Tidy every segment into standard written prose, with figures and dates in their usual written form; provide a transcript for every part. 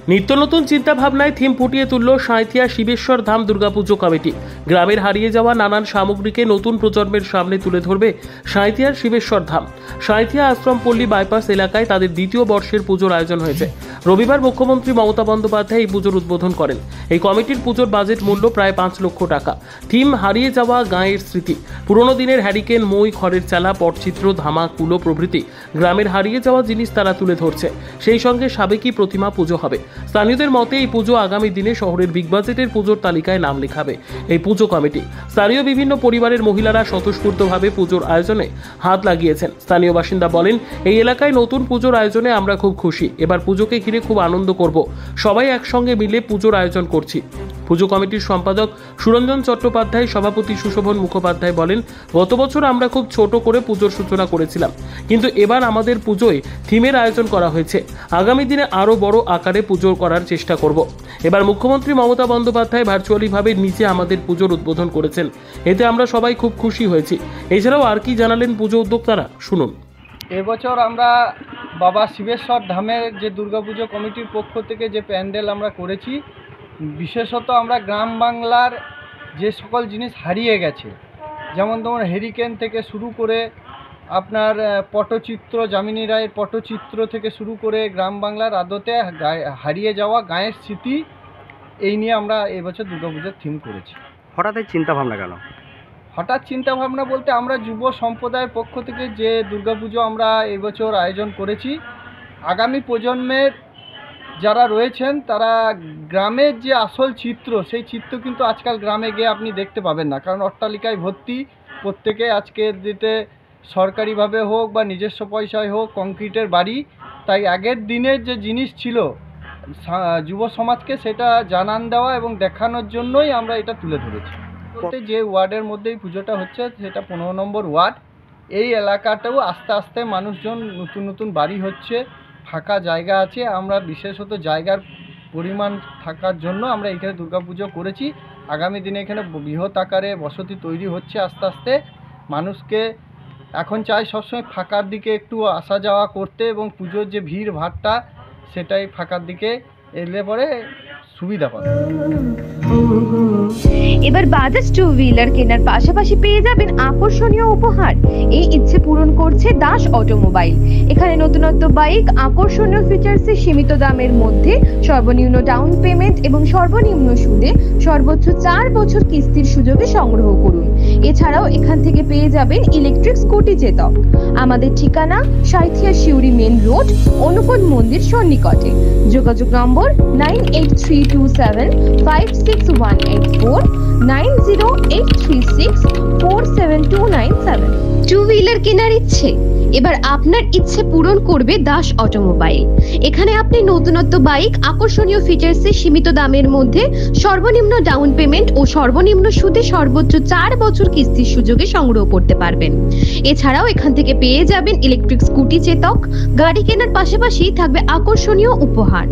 নিত্য নতুন চিন্তা ভাবনায় থিম ফুটিয়ে তুলল সাঁইথিয়া শিবেশ্বর ধাম দুর্গাপুজো কমিটি। গ্রামের হারিয়ে যাওয়া নানান সামগ্রীকে নতুন প্রজন্মের সামনে তুলে ধরবে সাঁইথিয়ার শিবেশ্বর ধাম। সাঁইথিয়া আশ্রমপল্লী বাইপাস এলাকায় তাদের দ্বিতীয় বর্ষের পুজোর আয়োজন হয়েছে। রবিবার মুখ্যমন্ত্রী মমতা বন্দ্যোপাধ্যায় এই পুজোর উদ্বোধন করেন। এই কমিটির পুজোর বাজেট মূল্য প্রায় 5 লক্ষ টাকা। থিম হারিয়ে যাওয়া গাঁয়ের স্মৃতি। পুরনো দিনের হ্যারিকেন, মই, খড়ের চালা, পটচিত্র, ধামা, কুলো প্রভৃতি গ্রামের হারিয়ে যাওয়া জিনিস তারা তুলে ধরছে। সেই সঙ্গে সাবেকি প্রতিমা পুজো হবে। স্থানীয়দের মতে এই পুজো আগামী দিনে শহরের বিগ বাজেটের পুজোর তালিকায় নাম লেখাবে এই পুজো কমিটি। স্থানীয় বিভিন্ন পরিবারের মহিলারা স্বতঃস্ফূর্তভাবে পুজোর আয়োজনে হাত লাগিয়েছেন। স্থানীয় বাসিন্দা বলেন, এই এলাকায় নতুন পুজোর আয়োজনে আমরা খুব খুশি। এবার পুজোকে ঘিরে খুব আনন্দ করব। সবাই একসঙ্গে মিলে পুজোর আয়োজন করছি। পুজো কমিটির সম্পাদক সুরঞ্জন চট্টোপাধ্যায়, সভাপতি সুশোভন মুখোপাধ্যায় বলেন, গত বছর আমরা খুব ছোট করে পুজোর সূচনা করেছিলাম, কিন্তু এবার আমাদের পুজোয় থিমের আয়োজন করা হয়েছে। আগামী দিনে আরো বড় আকারে পুজো করার চেষ্টা করব। এবার মুখ্যমন্ত্রী মমতা বন্দ্যোপাধ্যায় ভার্চুয়ালি ভাবে নিচে আমাদের পুজোর উদ্বোধন করেছেন। এতে আমরা সবাই খুব খুশি হয়েছি। এছাড়াও আর কি জানালেন পুজো উদ্যোক্তারা, শুনুন। এবছর আমরা বাবা শিবেশ্বর ধামের যে দুর্গাপুজো কমিটির পক্ষ থেকে যে প্যান্ডেল আমরা করেছি, বিশেষত আমরা গ্রাম বাংলার যে সকল জিনিস হারিয়ে গেছে, যেমন ধরুন হেরিকেন থেকে শুরু করে আপনার পটচিত্র, যামিনী রায়ের পটচিত্র থেকে শুরু করে গ্রাম বাংলার আদতে হারিয়ে যাওয়া গাঁয়ের স্মৃতি, এই নিয়ে আমরা এবছর দুর্গাপুজোর থিম করেছি। হঠাৎ এই চিন্তাভাবনা কেন? হঠাৎ চিন্তাভাবনা বলতে আমরা যুব সম্প্রদায়ের পক্ষ থেকে যে দুর্গাপুজো আমরা এবছর আয়োজন করেছি, আগামী প্রজন্মের যারা রয়েছেন তারা গ্রামের যে আসল চিত্র, সেই চিত্র কিন্তু আজকাল গ্রামে গিয়ে আপনি দেখতে পাবেন না, কারণ অট্টালিকায় ভর্তি। প্রত্যেকে আজকের দিতে সরকারিভাবে হোক বা নিজস্ব পয়সায় হোক কংক্রিটের বাড়ি। তাই আগের দিনের যে জিনিস ছিল যুব সমাজকে সেটা জানান দেওয়া এবং দেখানোর জন্যই আমরা এটা তুলে ধরেছি। যে ওয়ার্ডের মধ্যেই পুজোটা হচ্ছে সেটা 15 নম্বর ওয়ার্ড। এই এলাকাটাও আস্তে আস্তে মানুষজন নতুন নতুন বাড়ি হচ্ছে, ফাঁকা জায়গা আছে। আমরা বিশেষত জায়গার পরিমাণ থাকার জন্য আমরা এখানে দুর্গাপুজো করেছি। আগামী দিনে এখানে বৃহৎ আকারে বসতি তৈরি হচ্ছে আস্তে আস্তে। মানুষকে এখন চাই সবসময় ফাঁকার দিকে একটু আসা যাওয়া করতে, এবং পুজোর যে ভিড় ভাড়টা সেটাই ফাঁকার দিকে এলে পরে সুবিধা পাবে। এবার বাজাজ টু হুইলার কেনার পাশাপাশি পেয়ে যাবেন আকর্ষণীয় উপহার। এই ইচ্ছে পূরণ করছে দাস অটোমোবাইল। এখানে নতুনত্ব বাইক, আকর্ষণীয় ফিচার্সে সীমিত দামের মধ্যে সর্বনিম্ন ডাউন পেমেন্ট এবং সর্বনিম্ন সুদে সর্বোচ্চ 4 বছর কিস্তির সুযোগে সংগ্রহ করুন। এছাড়াও এখান থেকে পেয়ে যাবেন ইলেকট্রিক স্কুটি চেতক। আমাদের ঠিকানা সাঁইথিয়া শিউরি মেন রোড, অনুকূল মন্দির সন্নিকটে। যোগাযোগ নম্বর 9832756184, 9083647297। টু হুইলার কেনার ইচ্ছে? এবার আপনার ইচ্ছে পূরণ করবে দাস অটোমোবাইল। এখানে আপনি নতুনত্ব বাইক, আকর্ষণীয় ফিচার্সে সীমিত দামের মধ্যে সর্বনিম্ন ডাউন পেমেন্ট ও সর্বনিম্ন সুদে সর্বোচ্চ 4 বছর কিস্তির সুযোগে সংগ্রহ করতে পারবেন। এছাড়াও এখান থেকে পেয়ে যাবেন ইলেকট্রিক স্কুটি চেতক। গাড়ি কেনার পাশাপাশি থাকবে আকর্ষণীয় উপহার।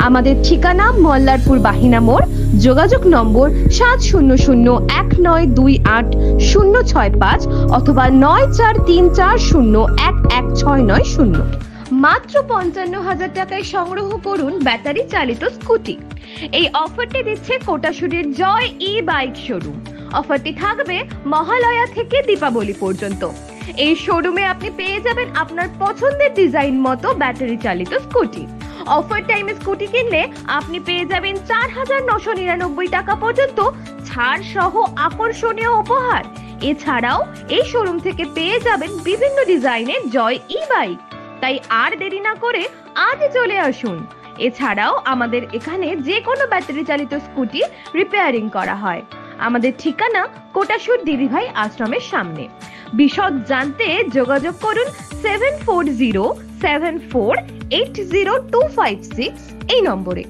আমাদের ঠিকানা মল্লারপুর বাহিনা মোড়। যোগাযোগ নম্বর 7001928065 অথবা 9434011690। মাত্র 55,000 টাকায় সংগ্রহ করুন ব্যাটারি চালিত স্কুটি। এই অফারটি দিচ্ছে কোটাশুরের জয় ই বাইক শোরুম। অফারটি থাকবে মহালয়া থেকে দীপাবলি পর্যন্ত। এই শোরুমে আপনি পেয়ে যাবেন আপনার পছন্দের ডিজাইন মতো ব্যাটারি চালিত স্কুটি। অফার টাইমে স্কুটি কিনলে আপনি পেয়ে যাবেন 4,999 টাকা পর্যন্ত ছাড় সহ আকর্ষণীয় উপহার। এছাড়াও এই শোরুম থেকে পেয়ে যাবেন বিভিন্ন ডিজাইনের জয় ই বাইক। তাই আর দেরি না করে আজই চলে আসুন। এছাড়াও আমাদের এখানে যে কোনো ব্যাটারি চালিত স্কুটি রিপেয়ারিং করা হয়। আমাদের ঠিকানা কোটাশুর দিদিভাই আশ্রমের সামনে। বিশদ জানতে যোগাযোগ করুন 7407480256 এই নম্বরে।